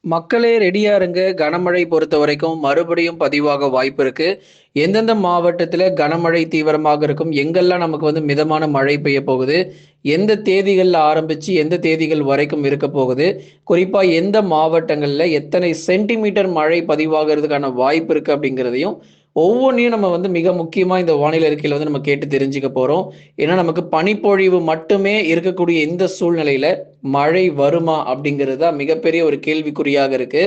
மக்களே ரெடியா இருங்க. கனமழை பொறுத்தவரைக்கும் மறுபடியும் பதிவாக வாய்ப்பு இருக்கு. எந்தெந்த மாவட்டத்தில கனமழை தீவிரமாக இருக்கும்? எங்கெல்லாம் நமக்கு மிதமான மழை பெய்ய போகுது? எந்த தேதிகள்ல ஆரம்பிச்சு, எந்த தேதிகள் வரைக்கும் இருக்க போகுது? குறிப்பா எந்த மாவட்டங்கள்ல எத்தனை சென்டிமீட்டர் மழை பதிவாகுறதுக்கான வாய்ப்பு இருக்கு? அப்படிங்கிறதையும் ஒவ்வொன்னையும் நம்ம மிக முக்கியமா இந்த வானிலை அறிக்கையில நம்ம கேட்டு தெரிஞ்சுக்க போறோம். ஏன்னா, நமக்கு பனிப்பொழிவு மட்டுமே இருக்கக்கூடிய இந்த சூழ்நிலையில மழை வருமா? அப்படிங்கிறது தான் மிகப்பெரிய ஒரு கேள்விக்குறியாக இருக்கு.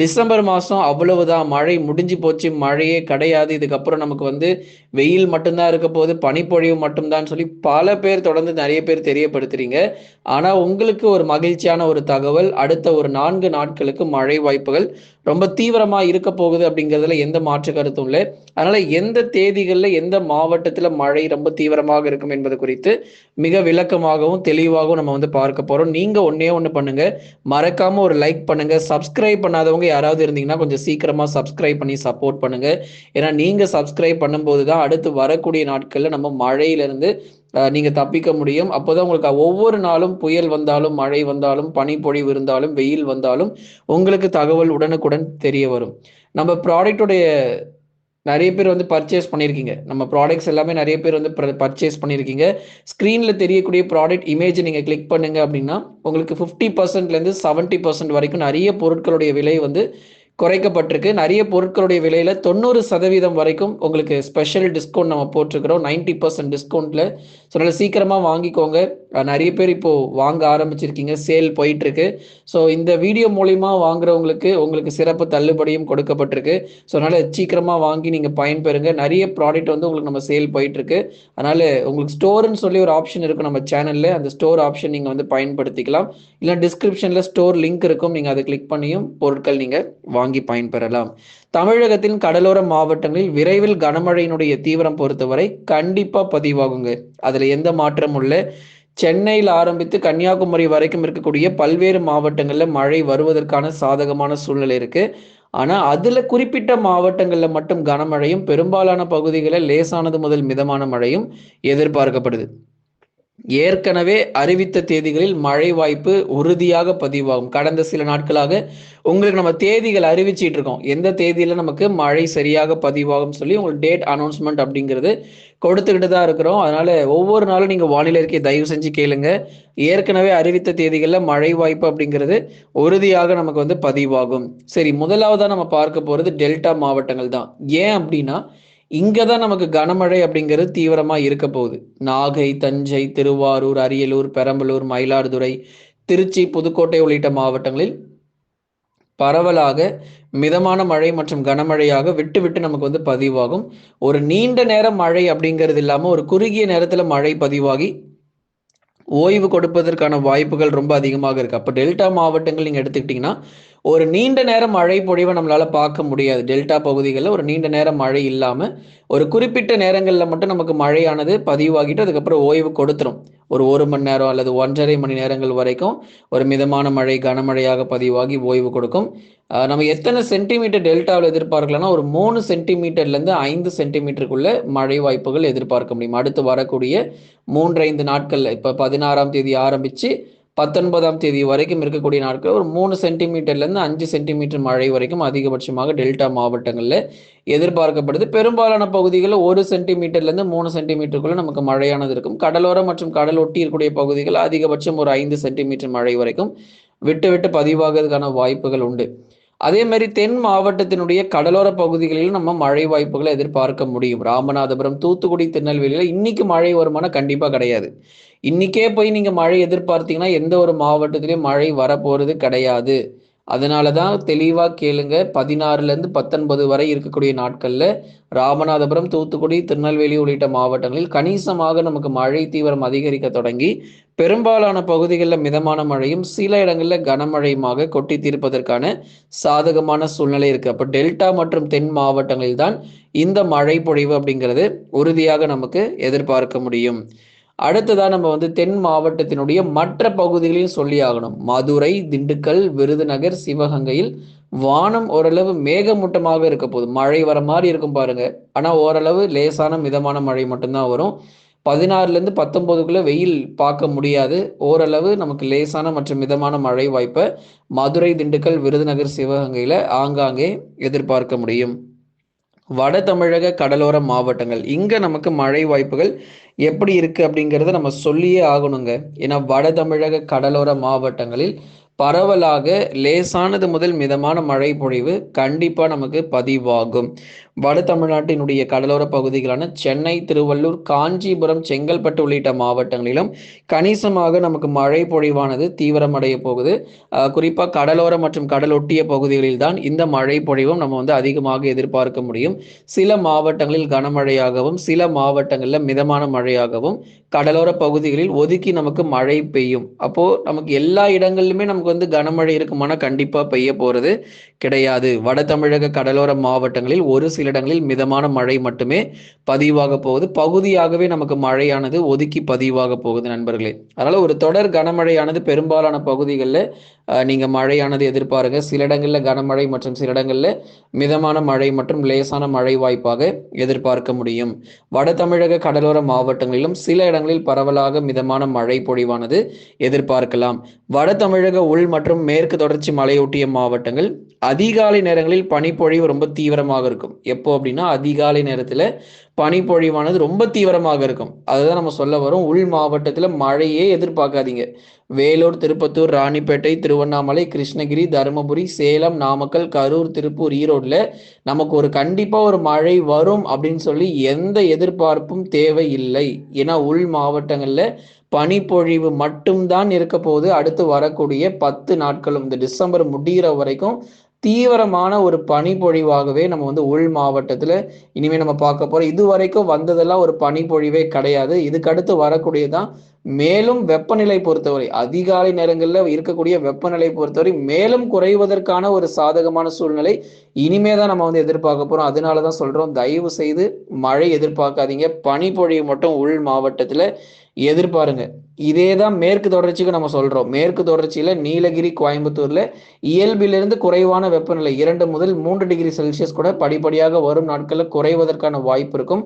டிசம்பர் மாசம் அவ்வளவுதான். மழை முடிஞ்சு போச்சு. மழையே கிடையாது. இதுக்கப்புறம் நமக்கு வெயில் மட்டும் தான் இருக்க போகுது. பனிப்பொழிவு மட்டும் தான்னு சொல்லி பல பேர் தொடர்ந்து நெறைய பேர் தெரியப்படுத்துறீங்க. ஆனா, உங்களுக்கு ஒரு மகிழ்ச்சியான ஒரு தகவல். அடுத்த ஒரு 4 நாட்களுக்கு மழை வாய்ப்புகள் ரொம்ப தீவிரமா இருக்க போகுது அப்படிங்கிறதுல எந்த மாற்று கருத்தும் இல்ல. அதனால எந்த தேதிகள்ல, எந்த மாவட்டத்தில மழை ரொம்ப தீவிரமாக இருக்கும் என்பது குறித்து மிக விளக்கமாகவும், தெளிவாகவும் நம்ம பார்க்க போறோம். நீங்க ஒண்ணே ஒண்ணு பண்ணுங்க. மறக்காம ஒரு லைக் பண்ணுங்க. சப்ஸ்கிரைப் பண்ணாதவங்க யாராவது இருந்தீங்கன்னா, கொஞ்சம் சீக்கிரமா சப்ஸ்கிரைப் பண்ணி சப்போர்ட் பண்ணுங்க. ஏன்னா, நீங்க சப்ஸ்கிரைப் பண்ணும்போது தான் அடுத்து வரக்கூடிய நாட்கள்ல நம்ம மழையிலிருந்து நீங்க தப்பிக்க முடியும். அப்போதான் உங்களுக்கு ஒவ்வொரு நாளும் புயல் வந்தாலும், மழை வந்தாலும், பனிப்பொழிவு இருந்தாலும், வெயில் வந்தாலும் உங்களுக்கு தகவல் உடனுக்குடன் தெரிய வரும். நம்ம ப்ராடக்ட்டுடைய நெறைய பேர் பர்ச்சேஸ் பண்ணியிருக்கீங்க. நம்ம ப்ராடக்ட்ஸ் எல்லாமே நெறைய பேர் பர்ச்சேஸ் பண்ணியிருக்கீங்க. ஸ்க்ரீன்ல தெரியக்கூடிய ப்ராடக்ட் இமேஜ நீங்க கிளிக் பண்ணீங்க அப்டின்னா, உங்களுக்கு 50%லேருந்து 70% வரைக்கும் நெறைய பொருட்களுடைய விலை குறைக்கப்பட்டிருக்கு. நெறைய பொருட்களுடைய விலையில 90% வரைக்கும் உங்களுக்கு ஸ்பெஷல் டிஸ்கவுண்ட் நம்ம போட்டிருக்கிறோம். 90% டிஸ்கவுண்ட்ல. ஸோ அதனால சீக்கிரமா வாங்கிக்கோங்க. நெறைய பேர் இப்போ வாங்க ஆரம்பிச்சிருக்கீங்க. சேல் போயிட்டுருக்கு. ஸோ இந்த வீடியோ மூலியமா வாங்குறவங்களுக்கு உங்களுக்கு சிறப்பு தள்ளுபடியும் கொடுக்கப்பட்டிருக்கு. ஸோ அதனால சீக்கிரமா வாங்கி நீங்க பயன்பெறுங்க. நெறைய ப்ராடக்ட் உங்களுக்கு நம்ம சேல் போயிட்டுருக்கு. அதனால உங்களுக்கு ஸ்டோர்ன்னு சொல்லி ஒரு ஆப்ஷன் இருக்கும் நம்ம சேனல்ல. அந்த ஸ்டோர் ஆப்ஷன் நீங்க பயன்படுத்திக்கலாம். இல்ல டிஸ்கிரிப்ஷன்ல ஸ்டோர் லிங்க் இருக்கும். நீங்க அத கிளிக் பண்ணியும் பொருட்கள் நீங்க வாங்கி பயன்பெறலாம். தமிழகத்தின் கடலோர மாவட்டங்களில் விரைவில் கனமழையினுடைய தீவிரம் பொறுத்தவரை கண்டிப்பா பதிவாகுங்க. அதுல எந்த மாற்றமும் இல்ல. சென்னையில் ஆரம்பித்து கன்னியாகுமரி வரைக்கும் இருக்கக்கூடிய பல்வேறு மாவட்டங்கள்ல மழை வருவதற்கான சாதகமான சூழ்நிலை இருக்கு. ஆனா, அதுல குறிப்பிட்ட மாவட்டங்கள்ல மட்டும் கனமழையும், பெரும்பாலான பகுதிகளில் லேசானது முதல் மிதமான மழையும் எதிர்பார்க்கப்படுது. ஏற்கனவே அறிவித்த தேதிகளில் மழை வாய்ப்பு உறுதியாக பதிவாகும். கடந்த சில நாட்களாக உங்களுக்கு நம்ம தேதிகள் அறிவிச்சிட்டு இருக்கோம். எந்த தேதியில நமக்கு மழை சரியாக பதிவாகும்னு சொல்லி உங்களுக்கு டேட் அனௌன்ஸ்மென்ட் அப்படிங்கிறது கொடுத்துக்கிட்டு தான் இருக்கிறோம். அதனால ஒவ்வொரு நாளும் நீங்க வானிலை அறிக்கையை தயவு செஞ்சு கேளுங்க. ஏற்கனவே அறிவித்த தேதிகள்ல மழை வாய்ப்பு அப்படிங்கிறது உறுதியாக நமக்கு பதிவாகும். சரி, முதலாவதா நம்ம பார்க்க போறது டெல்டா மாவட்டங்கள் தான். ஏன் அப்படின்னா, இங்க தான் நமக்கு கனமழை அப்படிங்கிறது தீவிரமா இருக்க போகுது. நாகை, தஞ்சை, திருவாரூர், அரியலூர், பெரம்பலூர், மயிலாடுதுறை, திருச்சி, புதுக்கோட்டை உள்ளிட்ட மாவட்டங்களில் பரவலாக மிதமான மழை மற்றும் கனமழையாக விட்டு விட்டு நமக்கு பதிவாகும். ஒரு நீண்ட நேர மழை அப்படிங்கிறது இல்லாம ஒரு குறுகிய நேரத்துல மழை பதிவாகி ஓய்வு கொடுப்பதற்கான வாய்ப்புகள் ரொம்ப அதிகமாக இருக்கு. அப்ப டெல்டா மாவட்டங்கள் நீங்க எடுத்துக்கிட்டீங்கன்னா, ஒரு நீண்ட நேரம் மழை பொழிவை நம்மளால பார்க்க முடியாது. டெல்டா பகுதிகள்ல ஒரு நீண்ட நேரம் மழை இல்லாம, ஒரு குறிப்பிட்ட நேரங்கள்ல மட்டும் நமக்கு மழையானது பதிவாகிட்டு, அதுக்கப்புறம் ஓய்வு கொடுத்துரும். ஒரு 1 மணி நேரம் அல்லது 1 1/2 மணி நேரங்கள் வரைக்கும் ஒரு மிதமான மழை, கனமழையாக பதிவாகி ஓய்வு கொடுக்கும். நம்ம எத்தனை சென்டிமீட்டர் டெல்டாவுல எதிர்பார்க்கலாம்னா, ஒரு 3 சென்டிமீட்டர்லேருந்து 5 சென்டிமீட்டருக்குள்ள மழை வாய்ப்புகள் எதிர்பார்க்க முடியும். அடுத்து வரக்கூடிய 3, 5 நாட்கள்ல இப்ப 16ஆம் தேதி ஆரம்பிச்சு 19ஆம் தேதி வரைக்கும் இருக்கக்கூடிய நாட்கள் ஒரு 3 சென்டிமீட்டர்லேருந்து 5 சென்டிமீட்டர் மழை வரைக்கும் அதிகபட்சமாக டெல்டா மாவட்டங்கள்ல எதிர்பார்க்கப்படுது. பெரும்பாலான பகுதிகளில் 1 சென்டிமீட்டர்லேருந்து 3 சென்டிமீட்டருக்குள்ள நமக்கு மழையானது இருக்கும். கடலோரம் மற்றும் கடல் ஒட்டி இருக்கக்கூடிய பகுதிகள் அதிகபட்சம் ஒரு 5 சென்டிமீட்டர் மழை வரைக்கும் விட்டு விட்டு பதிவாகிறதுக்கான வாய்ப்புகள் உண்டு. அதே மாதிரி தென் மாவட்டத்தினுடைய கடலோர பகுதிகளிலும் நம்ம மழை வாய்ப்புகளை எதிர்பார்க்க முடியும். ராமநாதபுரம், தூத்துக்குடி, திருநெல்வேலியில இன்னைக்கு மழை வருமானா கண்டிப்பா கிடையாது. இன்னைக்கே போய் நீங்க மழை எதிர்பார்த்தீங்கன்னா எந்த ஒரு மாவட்டத்திலயும் மழை வரப்போறது கிடையாது. அதனாலதான் தெளிவா கேளுங்க. 16லேருந்து 19 வரை இருக்கக்கூடிய நாட்கள்ல ராமநாதபுரம், தூத்துக்குடி, திருநெல்வேலி உள்ளிட்ட மாவட்டங்களில் கணிசமாக நமக்கு மழை தீவிரம் அதிகரிக்க தொடங்கி பெரும்பாலான பகுதிகளில் மிதமான மழையும் சில இடங்களில் கனமழையுமாக கொட்டி தீர்ப்பதற்கான சாதகமான சூழ்நிலை இருக்கு. அப்ப டெல்டா மற்றும் தென் மாவட்டங்களில் தான் இந்த மழை பொழிவு அப்படிங்கிறது உறுதியாக நமக்கு எதிர்பார்க்க முடியும். அடுத்ததா நம்ம தென் மாவட்டத்தினுடைய மற்ற பகுதிகளையும் சொல்லி ஆகணும். மதுரை, திண்டுக்கல், விருதுநகர், சிவகங்கையில் வானம் ஓரளவு மேகமூட்டமாக இருக்க போகுது. மழை வர மாதிரி இருக்கும் பாருங்க. ஆனா ஓரளவு லேசான மிதமான மழை மட்டும்தான் வரும். 16லேருந்து 19க்குள்ள வெயில் பார்க்க முடியாது. ஓரளவு நமக்கு லேசான மற்றும் மிதமான மழை வாய்ப்பை மதுரை, திண்டுக்கல், விருதுநகர், சிவகங்கையில ஆங்காங்கே எதிர்பார்க்க முடியும். வட தமிழக கடலோர மாவட்டங்கள் இங்க நமக்கு மழை வாய்ப்புகள் எப்படி இருக்கு அப்படிங்கிறத நம்ம சொல்லியே ஆகணுங்க. ஏன்னா வட தமிழக கடலோர மாவட்டங்களில் பரவலாக லேசானது முதல் மிதமான மழை பொழிவு கண்டிப்பா நமக்கு பதிவாகும். வட தமிழ்நாட்டினுடைய கடலோர பகுதிகளான சென்னை, திருவள்ளூர், காஞ்சிபுரம், செங்கல்பட்டு உள்ளிட்ட மாவட்டங்களிலும் கணிசமாக நமக்கு மழை பொழிவானது தீவிரமடைய போகுது. குறிப்பா கடலோர மற்றும் கடலொட்டிய பகுதிகளில் தான் இந்த மழை பொழிவும் நம்ம வந்து அதிகமாக எதிர்பார்க்க முடியும். சில மாவட்டங்களில் கனமழையாகவும் சில மாவட்டங்களில் மிதமான மழையாகவும் கடலோர பகுதிகளில் ஒதுக்கி நமக்கு மழை பெய்யும். அப்போ நமக்கு எல்லா இடங்களிலுமே நமக்கு வந்து கனமழை இருக்குமானா கண்டிப்பா பெய்ய போறது கிடையாது. வட தமிழக கடலோர மாவட்டங்களில் ஒரு சில இடங்களில் மிதமான மழை மட்டுமே பதிவாக போகுது. பகுதியாகவே நமக்கு மழையானது ஒதுக்கி பதிவாக போகுது நண்பர்களே. அதனால ஒரு தொடர் கனமழையானது பெரும்பாலான பகுதிகளில் நீங்க மழையானது எதிர்பாருங்க. சில இடங்களில் கனமழை மற்றும் சில இடங்களில் மிதமான மழை மற்றும் லேசான மழை வாய்ப்பாக எதிர்பார்க்க முடியும். வட தமிழக கடலோர மாவட்டங்களிலும் சில இடங்களில் பரவலாக மிதமான மழை பொழிவானது எதிர்பார்க்கலாம். வட தமிழக உள் மற்றும் மேற்கு தொடர்ச்சி மலையொட்டிய மாவட்டங்கள் அதிகாலை நேரங்களில் பனிப்பொழிவு ரொம்ப தீவிரமாக இருக்கும். எப்போ அப்படின்னா அதிகாலை நேரத்தில் பனிப்பொழிவானது ரொம்ப தீவிரமாக இருக்கும். அதுதான் நம்ம சொல்ல வரோம். உள் மாவட்டத்தில் மழையே எதிர்பார்க்காதீங்க. வேலூர், திருப்பத்தூர், ராணிப்பேட்டை, திருவண்ணாமலை, கிருஷ்ணகிரி, தருமபுரி, சேலம், நாமக்கல், கரூர், திருப்பூர், ஈரோடுல நமக்கு ஒரு கண்டிப்பா ஒரு மழை வரும் அப்படின்னு சொல்லி எந்த எதிர்பார்ப்பும் தேவையில்லை. ஏன்னா உள் மாவட்டங்கள்ல பனிப்பொழிவு மட்டும்தான் இருக்க போது. அடுத்து வரக்கூடிய 10 நாட்களும் இந்த டிசம்பர் முடிகிற வரைக்கும் தீவிரமான ஒரு பனிப்பொழிவாகவே நம்ம வந்து உள் மாவட்டத்துல இனிமே நம்ம பார்க்க போறோம். இது வரைக்கும் வந்ததெல்லாம் ஒரு பனிப்பொழிவே கிடையாது. இதுக்கு அடுத்து வரக்கூடியதான். மேலும் வெப்பநிலை பொறுத்தவரை அதிகாலை நேரங்களில் இருக்கக்கூடிய வெப்பநிலை பொறுத்தவரை மேலும் குறைவதற்கான ஒரு சாதகமான சூழ்நிலை இனிமேதான் நம்ம வந்து எதிர்பார்க்க போறோம். அதனாலதான் சொல்றோம், தயவு செய்து மழை எதிர்பார்க்காதீங்க. பனிப்பொழிவு மட்டும் உள் மாவட்டத்துல எதிர்பாருங்க. இதேதான் மேற்கு தொடர்ச்சிக்கு நம்ம சொல்றோம். மேற்கு தொடர்ச்சியில நீலகிரி, கோயம்புத்தூர்ல இயல்பிலிருந்து குறைவான வெப்பநிலை 2 முதல் 3 டிகிரி செல்சியஸ் கூட படிப்படியாக வரும் நாட்களில் குறைவதற்கான வாய்ப்பு இருக்கும்.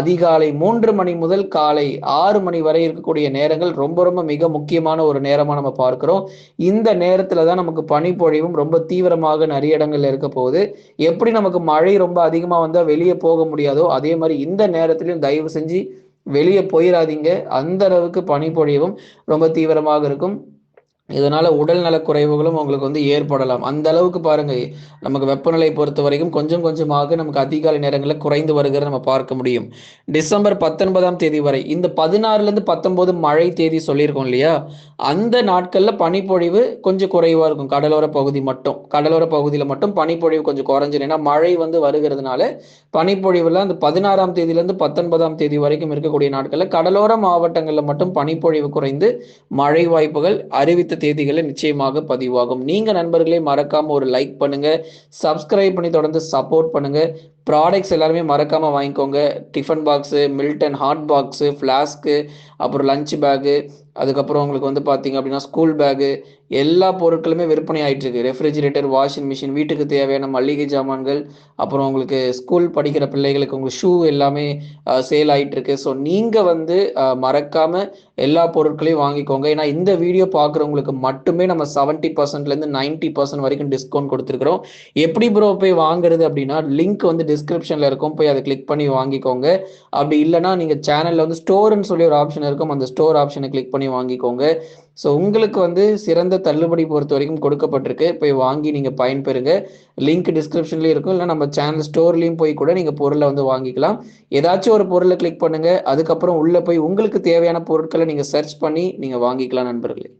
அதிகாலை 3 மணி முதல் காலை 6 மணி வரை இருக்கக்கூடிய நேரங்கள் ரொம்ப ரொம்ப மிக முக்கியமான ஒரு நேரமா நம்ம பார்க்கிறோம். இந்த நேரத்துல தான் நமக்கு பனிப்பொழிவும் ரொம்ப தீவிரமாக நிறைய இடங்கள்ல இருக்க போகுது. எப்படி நமக்கு மழை ரொம்ப அதிகமா வந்தா வெளியே போக முடியாதோ அதே மாதிரி இந்த நேரத்திலையும் தயவு செஞ்சு வெளியே போயிடாதீங்க. அந்த அளவுக்கு பனிப்பொழிவும் ரொம்ப தீவிரமாக இருக்கும். இதனால உடல் நல குறைவுகளும் உங்களுக்கு வந்து ஏற்படலாம். அந்த அளவுக்கு பாருங்க, நமக்கு வெப்பநிலை பொறுத்த வரைக்கும் கொஞ்சம் கொஞ்சமாக நமக்கு அதிகாலை நேரங்களில் குறைந்து வருகிறத நம்ம பார்க்க முடியும். டிசம்பர் 19ஆம் தேதி வரை இந்த 16லேருந்து 19 மழை தேதி சொல்லியிருக்கோம் இல்லையா, அந்த நாட்கள்ல பனிப்பொழிவு கொஞ்சம் குறைவா இருக்கும். கடலோர பகுதி மட்டும், கடலோர பகுதியில மட்டும் பனிப்பொழிவு கொஞ்சம் குறைஞ்சிடும். ஏன்னா மழை வந்து வருகிறதுனால பனிப்பொழிவுல அந்த 16ஆம் தேதியிலிருந்து 19ஆம் தேதி வரைக்கும் இருக்கக்கூடிய நாட்கள்ல கடலோர மாவட்டங்கள்ல மட்டும் பனிப்பொழிவு குறைந்து மழை வாய்ப்புகள் அறிவித்த தேதிகளை நிச்சயமாக பதிவாகும். நீங்க நண்பர்களே மறக்காம ஒரு லைக் பண்ணுங்க, சப்ஸ்கிரைப் பண்ணி தொடர்ந்து சப்போர்ட் பண்ணுங்க. ப்ராடக்ட்ஸ் எல்லாருமே மறக்காம வாங்கிக்கோங்க. Tiffin box, Milton hot box, flask, அப்புறம் லஞ்ச் பேக்கு, அதுக்கப்புறம் உங்களுக்கு வந்து பார்த்தீங்க அப்படின்னா ஸ்கூல் பேக்கு, எல்லா பொருட்களுமே விற்பனை ஆயிட்டு இருக்கு. ரெஃப்ரிஜிரேட்டர், வாஷிங் மிஷின், வீட்டுக்கு தேவையான மளிகை ஜாமான்கள், அப்புறம் உங்களுக்கு ஸ்கூல் படிக்கிற பிள்ளைகளுக்கு உங்களுக்கு ஷூ எல்லாமே சேல் ஆயிட்டு இருக்கு. ஸோ நீங்க வந்து மறக்காம எல்லா பொருட்களையும் வாங்கிக்கோங்க. ஏன்னா இந்த வீடியோ பார்க்குறவங்களுக்கு மட்டுமே நம்ம 70%லேருந்து 90% வரைக்கும் டிஸ்கவுண்ட் கொடுத்துருக்குறோம். எப்படி ப்ரோ போய் வாங்குறது அப்படின்னா, லிங்க் வந்து டிஸ்கிரிப்ஷன்ல இருக்கும், போய் அதை கிளிக் பண்ணி வாங்கிக்கோங்க. அப்படி இல்லைன்னா நீங்க சேனல்ல வந்து ஸ்டோர்னு சொல்லி ஒரு ஆப்ஷன் இருக்கும், அந்த ஸ்டோர் ஆப்ஷனை கிளிக் பண்ணி வாங்கிக்கோங்க. ஸோ உங்களுக்கு வந்து சிறந்த தள்ளுபடி பொறுத்த வரைக்கும் கொடுக்கப்பட்டிருக்கு. போய் வாங்கி நீங்க பயன்பெறுங்க. லிங்க் டிஸ்கிரிப்ஷன்லயும் இருக்கும், இல்லை நம்ம சேனல் ஸ்டோர்லயும் போய் கூட நீங்க பொருளை வந்து வாங்கிக்கலாம். ஏதாச்சும் ஒரு பொருளை கிளிக் பண்ணுங்க, அதுக்கப்புறம் உள்ள போய் உங்களுக்கு தேவையான பொருட்களை நீங்க சர்ச் பண்ணி நீங்க வாங்கிக்கலாம் நண்பர்களே.